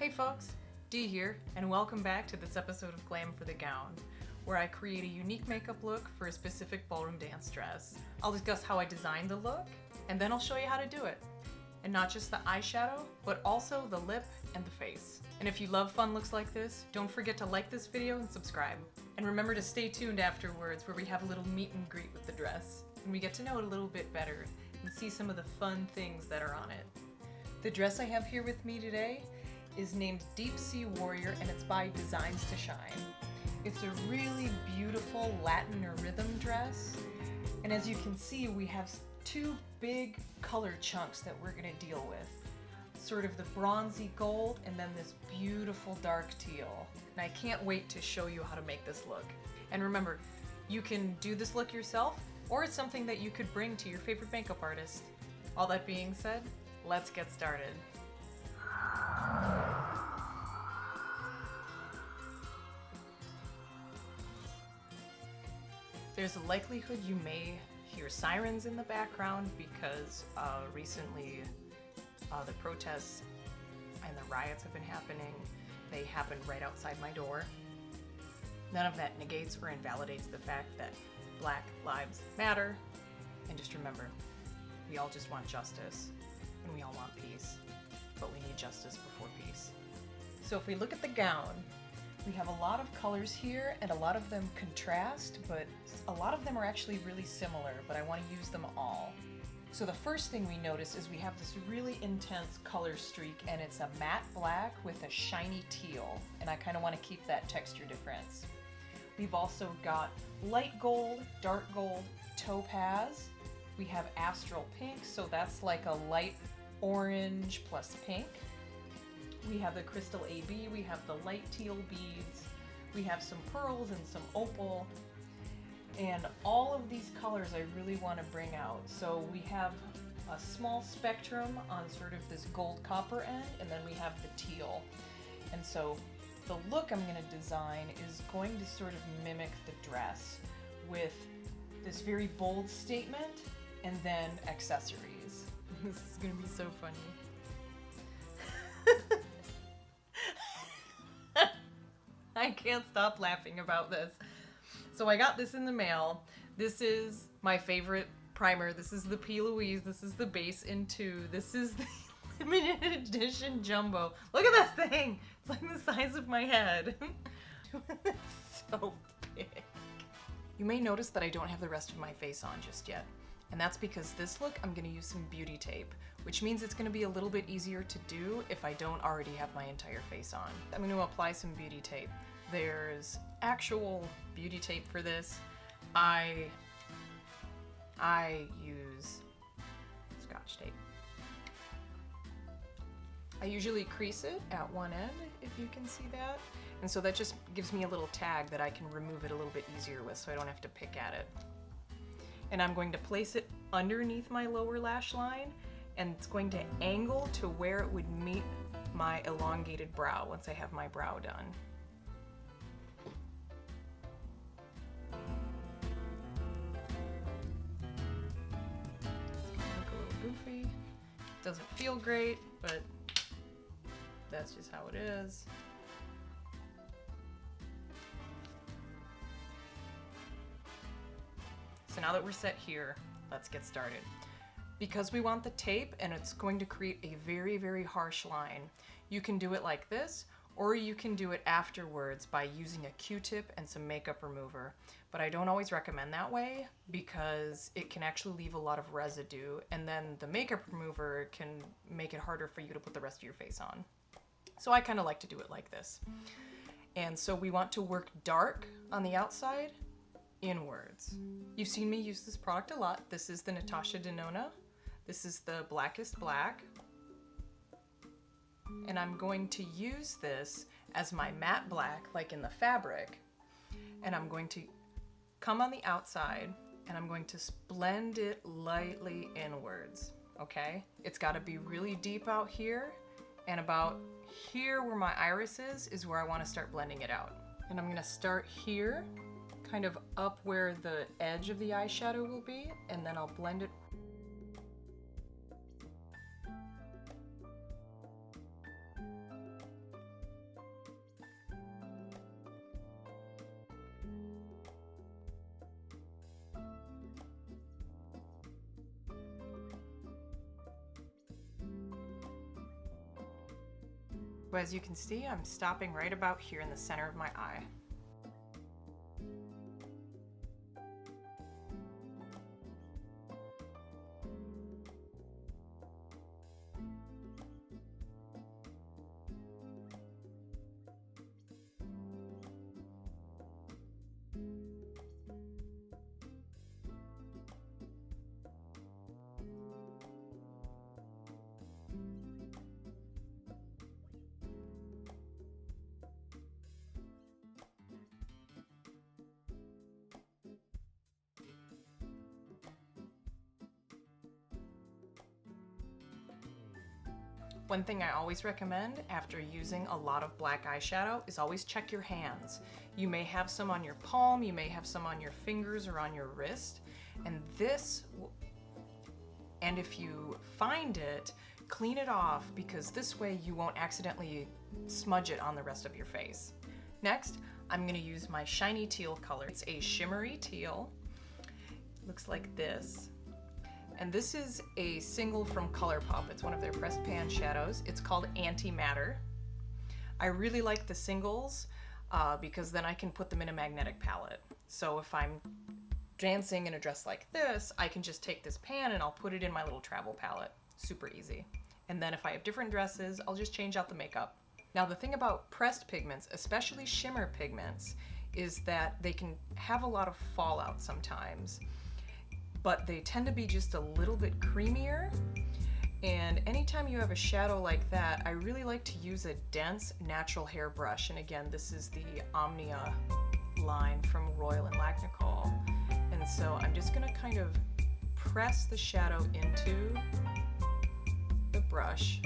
Hey folks, Dee here, and welcome back to this episode of Glam for the Gown, where I create a unique makeup look for a specific ballroom dance dress. I'll discuss how I designed the look, and then I'll show you how to do it. And not just the eyeshadow, but also the lip and the face. And if you love fun looks like this, don't forget to like this video and subscribe. And remember to stay tuned afterwards where we have a little meet and greet with the dress, and we get to know it a little bit better and see some of the fun things that are on it. The dress I have here with me today is named Deep Sea Warrior, and it's by Designs to Shine. It's a really beautiful Latin or rhythm dress, and as you can see, we have two big color chunks that we're going to deal with. Sort of the bronzy gold and then this beautiful dark teal. And I can't wait to show you how to make this look. And remember, you can do this look yourself, or it's something that you could bring to your favorite makeup artist. All that being said, let's get started. There's a likelihood you may hear sirens in the background because recently the protests and the riots have been happening. They happened right outside my door. None of that negates or invalidates the fact that Black Lives Matter. And just remember, we all just want justice and we all want peace, but we need justice before peace. So if we look at the gown, we have a lot of colors here and a lot of them contrast, but a lot of them are actually really similar, but I want to use them all. So the first thing we notice is we have this really intense color streak, and it's a matte black with a shiny teal, and I kind of want to keep that texture difference. We've also got light gold, dark gold, topaz. We have astral pink, so that's like a light orange plus pink. We have the crystal AB, we have the light teal beads, we have some pearls and some opal, and all of these colors I really want to bring out. So we have a small spectrum on sort of this gold copper end, and then we have the teal. And so the look I'm going to design is going to sort of mimic the dress with this very bold statement and then accessories. This is going to be so funny. I can't stop laughing about this. So I got this in the mail. This is my favorite primer. This is the P. Louise. This is the base in 2. This is the limited edition jumbo. Look at this thing. It's like the size of my head. It's so big. You may notice that I don't have the rest of my face on just yet. And that's because this look, I'm going to use some beauty tape, which means it's going to be a little bit easier to do if I don't already have my entire face on. I'm going to apply some beauty tape. There's actual beauty tape for this. I use Scotch tape. I usually crease it at one end, if you can see that. And so that just gives me a little tag that I can remove it a little bit easier with, so I don't have to pick at it. And I'm going to place it underneath my lower lash line, and it's going to angle to where it would meet my elongated brow once I have my brow done. It's gonna look a little goofy. Doesn't feel great, but that's just how it is. So now that we're set here, let's get started. Because we want the tape and it's going to create a very, very harsh line, you can do it like this, or you can do it afterwards by using a Q-tip and some makeup remover. But I don't always recommend that way because it can actually leave a lot of residue, and then the makeup remover can make it harder for you to put the rest of your face on. So I kind of like to do it like this. And so we want to work dark on the outside, inwards. You've seen me use this product a lot. This is the NATASHA DENONA. This is the Blackest black. And I'm going to use this as my matte black, like in the fabric. And I'm going to come on the outside and I'm going to blend it lightly inwards, okay? It's gotta be really deep out here, and about here where my iris is where I wanna start blending it out. And I'm gonna start here, kind of up where the edge of the eyeshadow will be, and then I'll blend it. As you can see, I'm stopping right about here in the center of my eye. One thing I always recommend after using a lot of black eyeshadow is always check your hands. You may have some on your palm, you may have some on your fingers or on your wrist, and if you find it, clean it off, because this way you won't accidentally smudge it on the rest of your face. Next, I'm going to use my shiny teal color. It's a shimmery teal. It looks like this. And this is a single from ColourPop. It's one of their pressed pan shadows. It's called Antimatter. I really like the singles because then I can put them in a magnetic palette. So if I'm dancing in a dress like this, I can just take this pan and I'll put it in my little travel palette. Super easy. And then if I have different dresses, I'll just change out the makeup. Now the thing about pressed pigments, especially shimmer pigments, is that they can have a lot of fallout sometimes, but they tend to be just a little bit creamier. And anytime you have a shadow like that, I really like to use a dense natural hair brush. And again, this is the Omnia line from Royal and Lacnicol. And so I'm just gonna kind of press the shadow into the brush.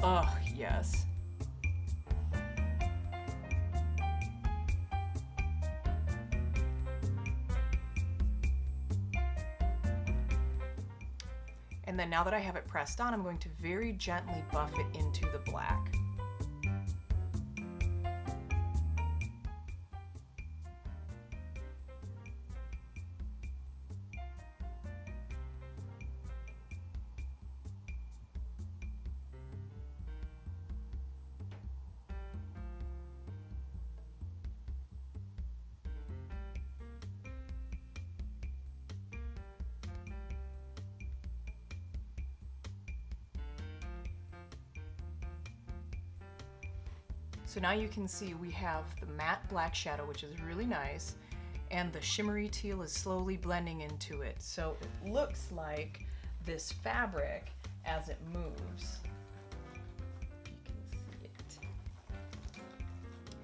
Oh, yes. And then now that I have it pressed on, I'm going to very gently buff it into the black. So now you can see we have the matte black shadow, which is really nice, and the shimmery teal is slowly blending into it. So it looks like this fabric as it moves. You can see it.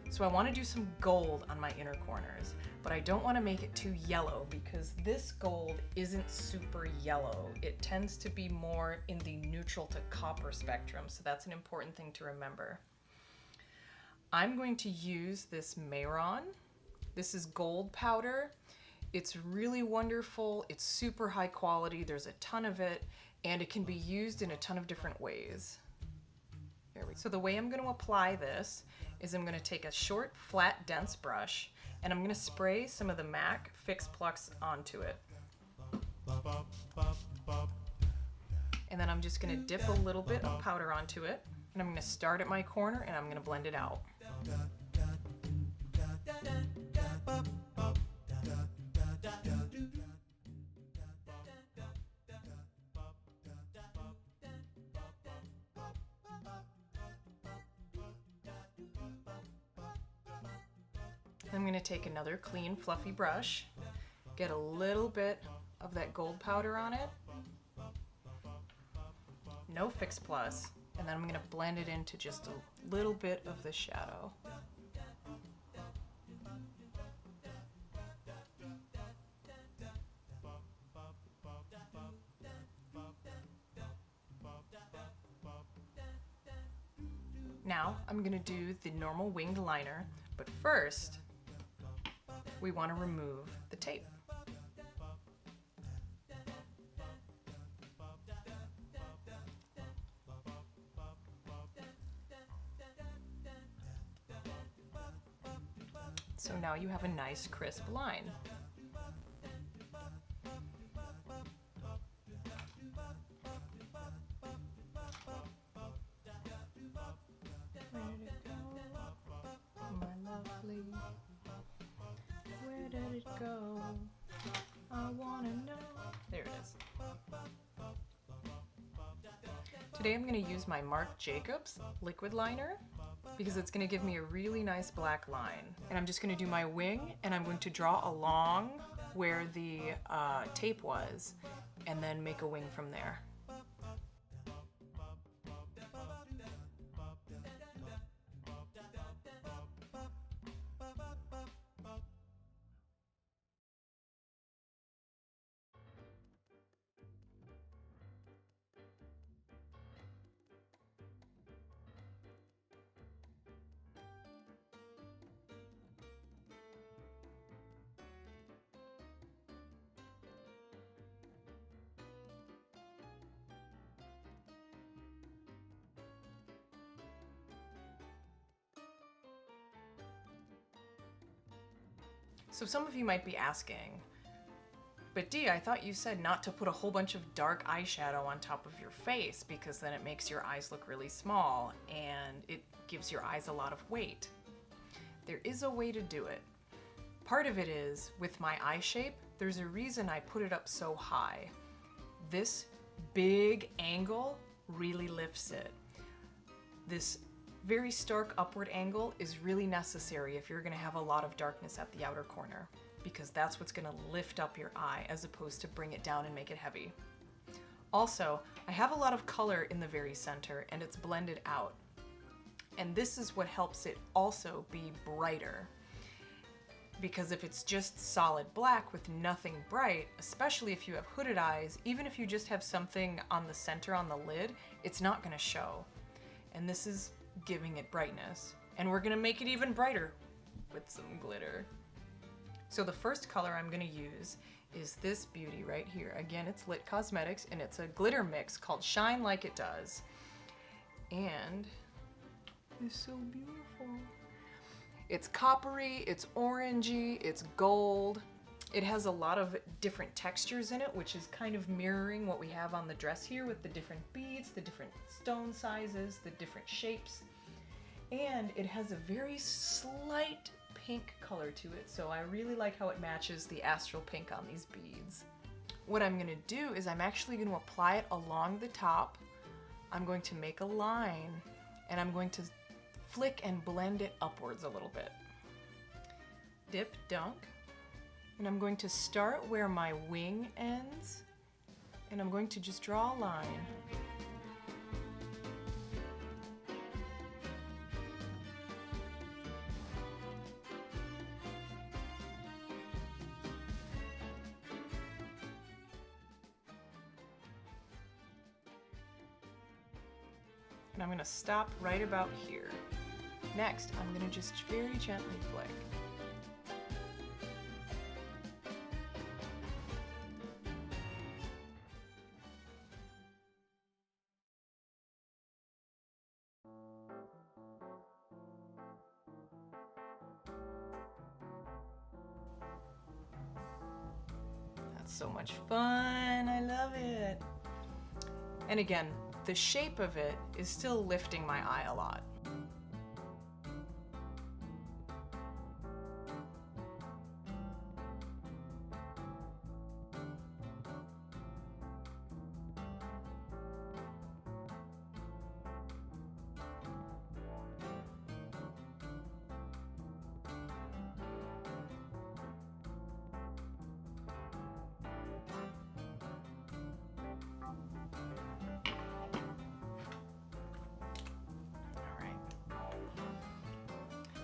So I want to do some gold on my inner corners, but I don't want to make it too yellow because this gold isn't super yellow. It tends to be more in the neutral to copper spectrum, so that's an important thing to remember. I'm going to use this MEHRON. This is gold powder. It's really wonderful. It's super high quality. There's a ton of it, and it can be used in a ton of different ways. There we go. So the way I'm going to apply this is I'm going to take a short, flat, dense brush, and I'm going to spray some of the MAC Fix Plus onto it. And then I'm just going to dip a little bit of powder onto it, and I'm going to start at my corner, and I'm going to blend it out. I'm going to take another clean, fluffy brush, get a little bit of that gold powder on it, no Fix Plus, and then I'm going to blend it into just a little bit of the shadow. Now I'm going to do the normal winged liner, but first we want to remove the tape. So now you have a nice crisp line. Today I'm going to use my MARC Jacobs liquid liner because it's going to give me a really nice black line. And I'm just going to do my wing, and I'm going to draw along where the tape was and then make a wing from there. So some of you might be asking, but Dee, I thought you said not to put a whole bunch of dark eyeshadow on top of your face because then it makes your eyes look really small and it gives your eyes a lot of weight. There is a way to do it. Part of it is, with my eye shape, there's a reason I put it up so high. This big angle really lifts it. This very stark upward angle is really necessary if you're going to have a lot of darkness at the outer corner, because that's what's going to lift up your eye as opposed to bring it down and make it heavy. Also, I have a lot of color in the very center and it's blended out. And this is what helps it also be brighter. Because if it's just solid black with nothing bright, especially if you have hooded eyes, even if you just have something on the center on the lid, it's not going to show. And this is giving it brightness. And we're gonna make it even brighter with some glitter. So the first color I'm gonna use is this beauty right here. Again, it's Lit Cosmetics and it's a glitter mix called Shine Like It Does. And it's so beautiful. It's coppery, it's orangey, it's gold. It has a lot of different textures in it, which is kind of mirroring what we have on the dress here with the different beads, the different stone sizes, the different shapes. And it has a very slight pink color to it, so I really like how it matches the astral pink on these beads. What I'm gonna do is I'm actually gonna apply it along the top. I'm going to make a line, and I'm going to flick and blend it upwards a little bit. Dip, dunk. And I'm going to start where my wing ends, and I'm going to just draw a line. And I'm going to stop right about here. Next, I'm going to just very gently flick. That's so much fun. I love it. And again, the shape of it is still lifting my eye a lot.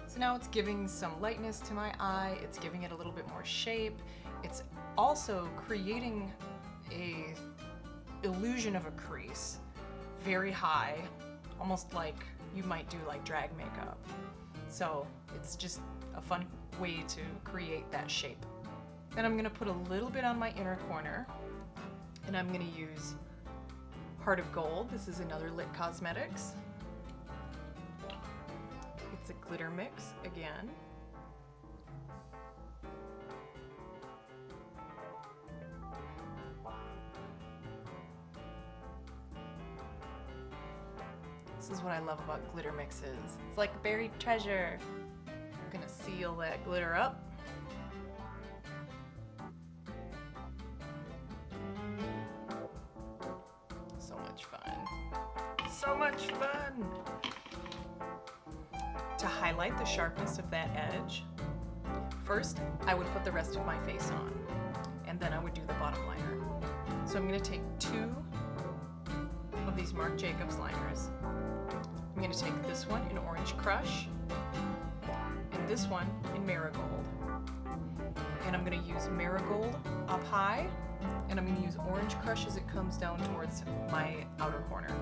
So now it's giving some lightness to my eye, it's giving it a little bit more shape. It's also creating a illusion of a crease, very high, almost like you might do like drag makeup. So it's just a fun way to create that shape. Then I'm gonna put a little bit on my inner corner, and I'm gonna use Heart of Gold. This is another Lit Cosmetics. It's a glitter mix again. This is what I love about glitter mixes. It's like buried treasure. I'm gonna seal that glitter up. So much fun. so much fun! To highlight the sharpness of that edge, first I would put the rest of my face on, and then I would do the bottom liner. So I'm going to take 2 of these Marc Jacobs liners. I'm going to take this one in Orange Crush, and this one in Marigold. And I'm going to use Marigold up high, and I'm going to use Orange Crush as it comes down towards my outer corner.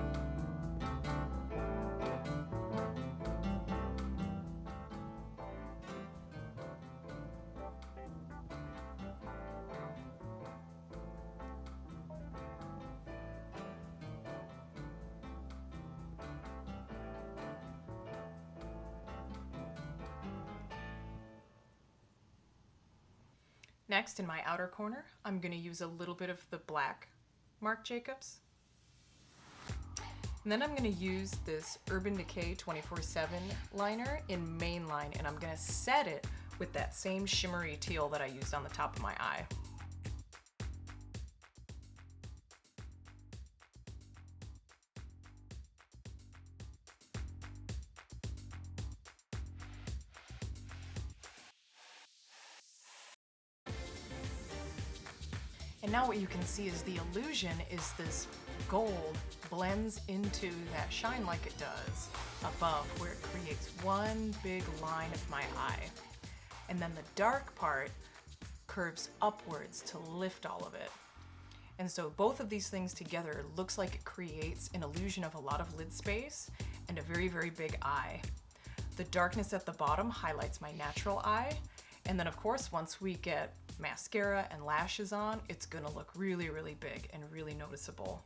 Next, in my outer corner, I'm going to use a little bit of the black Marc Jacobs. And then I'm going to use this Urban Decay 24/7 liner in Mainline, and I'm going to set it with that same shimmery teal that I used on the top of my eye. And now what you can see is the illusion is this gold blends into that shine like it does above, where it creates one big line of my eye. And then the dark part curves upwards to lift all of it. And so both of these things together looks like it creates an illusion of a lot of lid space and a very, very big eye. The darkness at the bottom highlights my natural eye. And then of course, once we get mascara and lashes on, it's gonna look really, really big and really noticeable.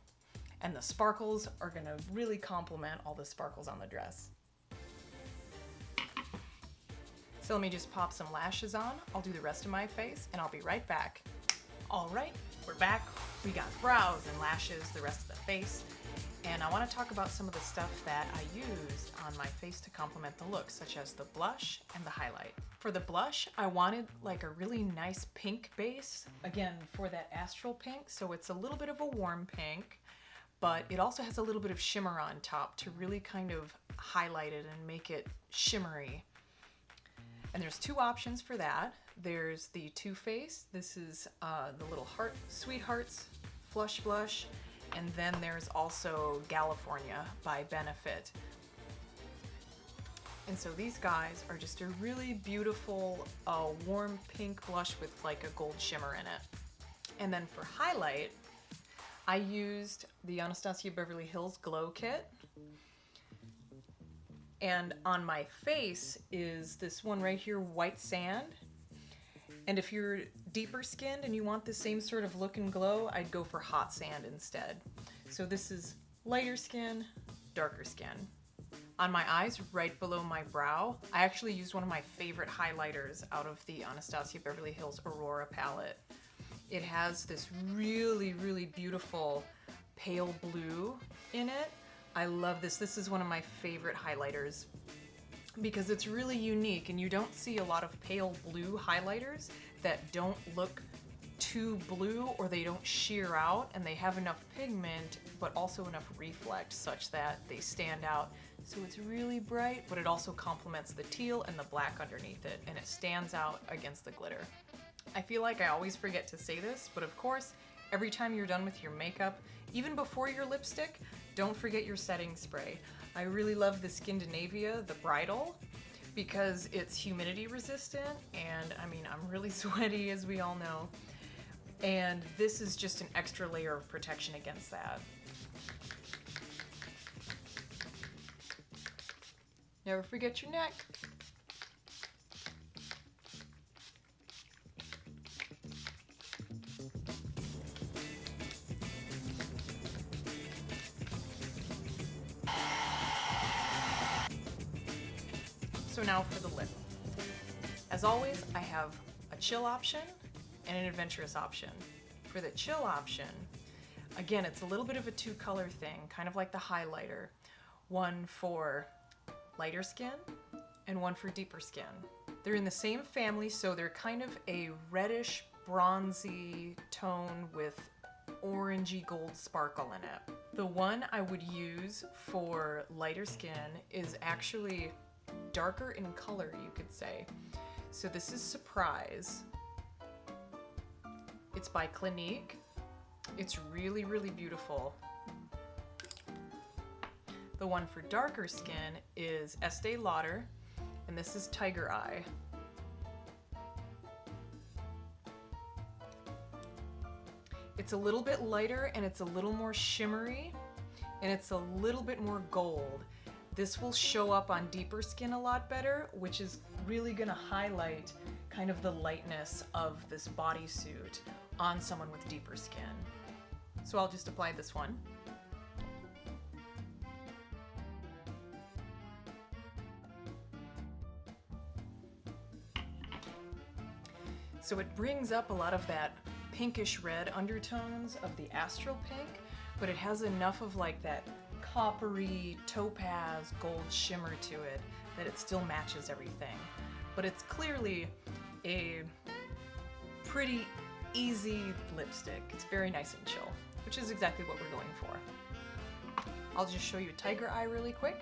And the sparkles are gonna really complement all the sparkles on the dress. So let me just pop some lashes on. I'll do the rest of my face and I'll be right back. All right, we're back. We got brows and lashes, the rest of the face. And I want to talk about some of the stuff that I used on my face to complement the look, such as the blush and the highlight. For the blush, I wanted like a really nice pink base, again, for that astral pink. So it's a little bit of a warm pink, but it also has a little bit of shimmer on top to really kind of highlight it and make it shimmery. And there's 2 options for that. There's the Too Faced. This is the little heart, Sweethearts Flush Blush. And then there's also California by Benefit. And so these guys are just a really beautiful warm pink blush with like a gold shimmer in it. And then for highlight, I used the Anastasia Beverly Hills Glow Kit. And on my face is this one right here, White Sand. And if you're deeper skinned and you want the same sort of look and glow, I'd go for Hot Sand instead. So this is lighter skin, darker skin. On my eyes, right below my brow, I actually used one of my favorite highlighters out of the Anastasia Beverly Hills Aurora palette. It has this really, really beautiful pale blue in it. I love this. This is one of my favorite highlighters because it's really unique, and you don't see a lot of pale blue highlighters that don't look too blue or they don't sheer out, and they have enough pigment but also enough reflect such that they stand out. So it's really bright, but it also complements the teal and the black underneath it, and it stands out against the glitter. I feel like I always forget to say this, but of course, every time you're done with your makeup, even before your lipstick, don't forget your setting spray. I really love the Skindinavia, the Bridal, because it's humidity resistant, and I mean, I'm really sweaty, as we all know. And this is just an extra layer of protection against that. Never forget your neck. So now for the lip. As always, I have a chill option and an adventurous option. For the chill option, again, it's a little bit of a 2-color thing, kind of like the highlighter. One for lighter skin and one for deeper skin. They're in the same family, so they're kind of a reddish, bronzy tone with orangey gold sparkle in it. The one I would use for lighter skin is actually darker in color, you could say. So this is Surprise. It's by Clinique. It's really, really beautiful. The one for darker skin is Estee Lauder, and this is Tiger Eye. It's a little bit lighter and it's a little more shimmery and it's a little bit more gold. This will show up on deeper skin a lot better, which is really gonna highlight kind of the lightness of this bodysuit on someone with deeper skin. So I'll just apply this one. So it brings up a lot of that pinkish red undertones of the astral pink, but it has enough of like that coppery topaz gold shimmer to it that it still matches everything. But it's clearly a pretty easy lipstick. It's very nice and chill, which is exactly what we're going for. I'll just show you Tiger Eye really quick.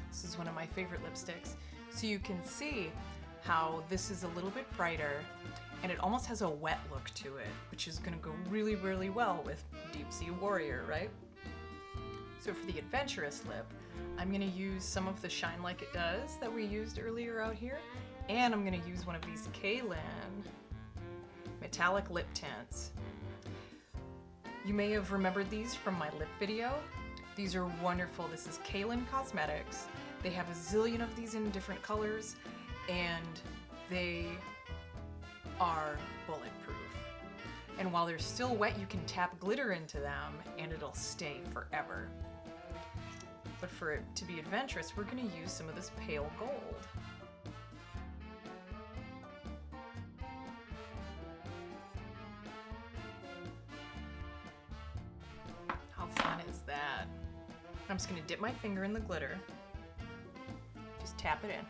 This is one of my favorite lipsticks. So you can see how this is a little bit brighter and it almost has a wet look to it, which is gonna go really, really well with Deep Sea Warrior, right? So for the adventurous lip, I'm gonna use some of the Shine Like It Does that we used earlier out here, and I'm gonna use one of these Kaylin metallic lip tints. You may have remembered these from my lip video. These are wonderful. This is Kaylin Cosmetics. They have a zillion of these in different colors, and they are bulletproof. And while they're still wet, you can tap glitter into them and it'll stay forever. But for it to be adventurous, we're gonna use some of this pale gold. How fun is that? I'm just gonna dip my finger in the glitter. Just tap it in.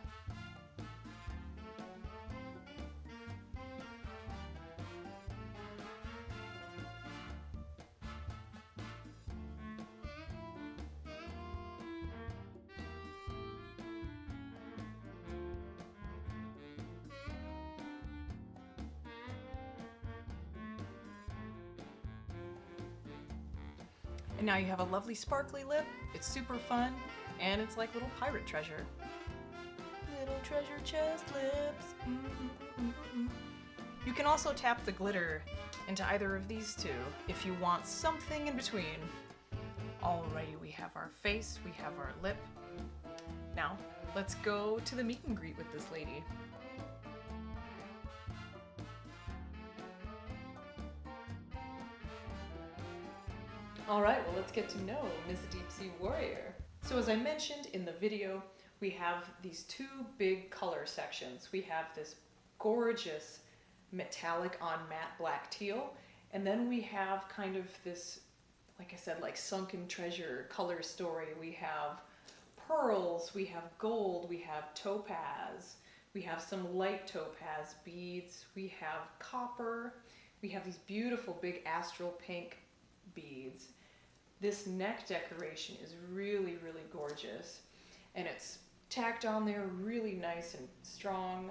And now you have a lovely sparkly lip. It's super fun, and it's like little pirate treasure. Little treasure chest lips. You can also tap the glitter into either of these two if you want something in between. Alrighty, we have our face, we have our lip. Now, let's go to the meet and greet with this lady. All right, well, let's get to know Miss Deep Sea Warrior. So as I mentioned in the video, we have these two big color sections. We have this gorgeous metallic on matte black teal, and then we have kind of this, like I said, like sunken treasure color story. We have pearls, we have gold, we have topaz, we have some light topaz beads, we have copper, we have these beautiful big astral pink beads. This neck decoration is really, really gorgeous, and it's tacked on there really nice and strong.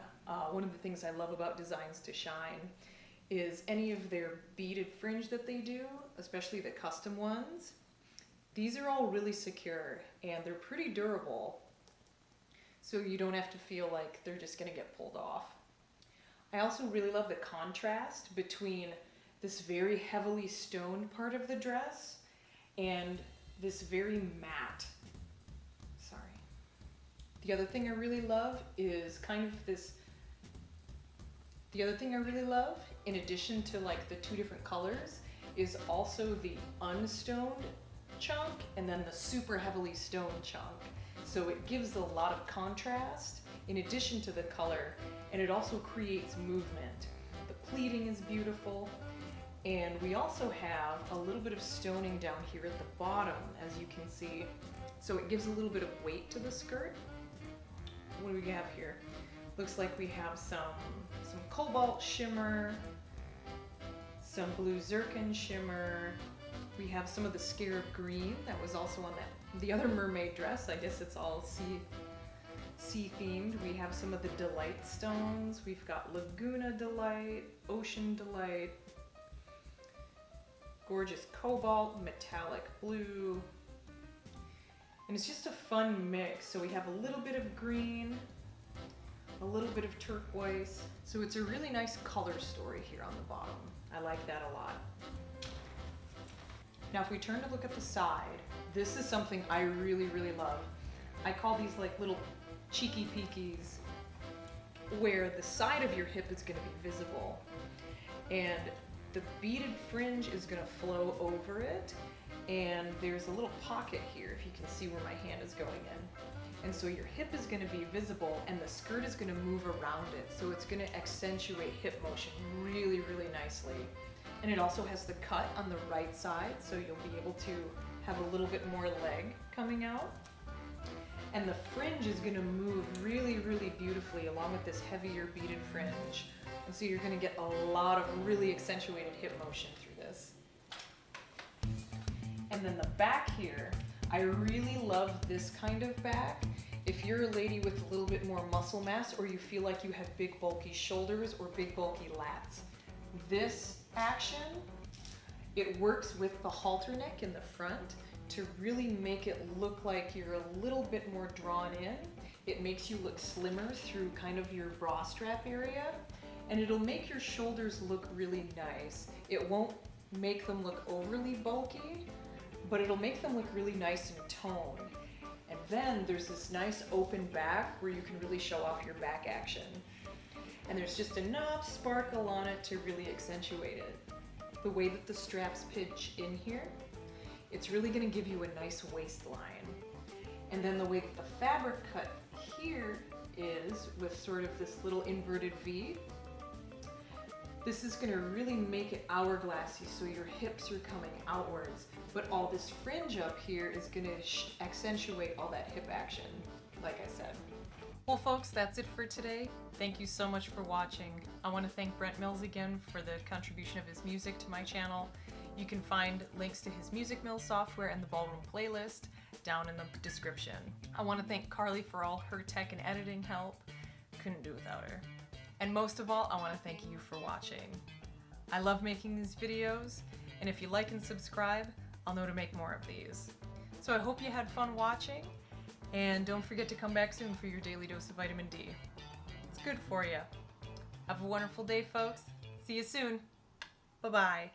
One of the things I love about Designs to Shine is any of their beaded fringe that they do, especially the custom ones. These are all really secure and they're pretty durable, so you don't have to feel like they're just gonna get pulled off. I also really love the contrast between this very heavily stoned part of the dress and this very matte. Sorry. The other thing I really love is kind of this, in addition to like the two different colors, is also the unstoned chunk and then the super heavily stoned chunk. So it gives a lot of contrast in addition to the color, and it also creates movement. The pleating is beautiful, And we also have a little bit of stoning down here at the bottom, as you can see. So it gives a little bit of weight to the skirt. What do we have here? Looks like we have some cobalt shimmer, some blue zircon shimmer. We have some of the scarab green that was also on the other mermaid dress. I guess it's all sea themed. We have some of the Delight stones. We've got Laguna Delight, Ocean Delight, gorgeous cobalt, metallic blue. And it's just a fun mix. So we have a little bit of green, a little bit of turquoise. So it's a really nice color story here on the bottom. I like that a lot. Now if we turn to look at the side, this is something I really, really love. I call these like little cheeky peekies, where the side of your hip is going to be visible and the beaded fringe is going to flow over it, and there's a little pocket here if you can see where my hand is going in. And so your hip is going to be visible and the skirt is going to move around it, so it's going to accentuate hip motion really, really nicely. And it also has the cut on the right side, so you'll be able to have a little bit more leg coming out. And the fringe is going to move really, really beautifully along with this heavier beaded fringe. And so you're going to get a lot of really accentuated hip motion through this. And then the back here, I really love this kind of back. If you're a lady with a little bit more muscle mass, or you feel like you have big bulky shoulders or big bulky lats, this action, it works with the halter neck in the front to really make it look like you're a little bit more drawn in. It makes you look slimmer through kind of your bra strap area, and it'll make your shoulders look really nice. It won't make them look overly bulky, but it'll make them look really nice and toned. And then there's this nice open back where you can really show off your back action. And there's just enough sparkle on it to really accentuate it. The way that the straps pitch in here, it's really going to give you a nice waistline. And then the way that the fabric cut here is with sort of this little inverted V, this is going to really make it hourglassy, so your hips are coming outwards, but all this fringe up here is going to accentuate all that hip action, like I said. Well folks, that's it for today. Thank you so much for watching. I want to thank Brent Mills again for the contribution of his music to my channel. You can find links to his Music Mill software and the Ballroom playlist down in the description. I want to thank Carly for all her tech and editing help. Couldn't do without her. And most of all, I want to thank you for watching. I love making these videos, and if you like and subscribe, I'll know to make more of these. So I hope you had fun watching, and don't forget to come back soon for your daily dose of vitamin D. It's good for you. Have a wonderful day, folks. See you soon. Bye-bye.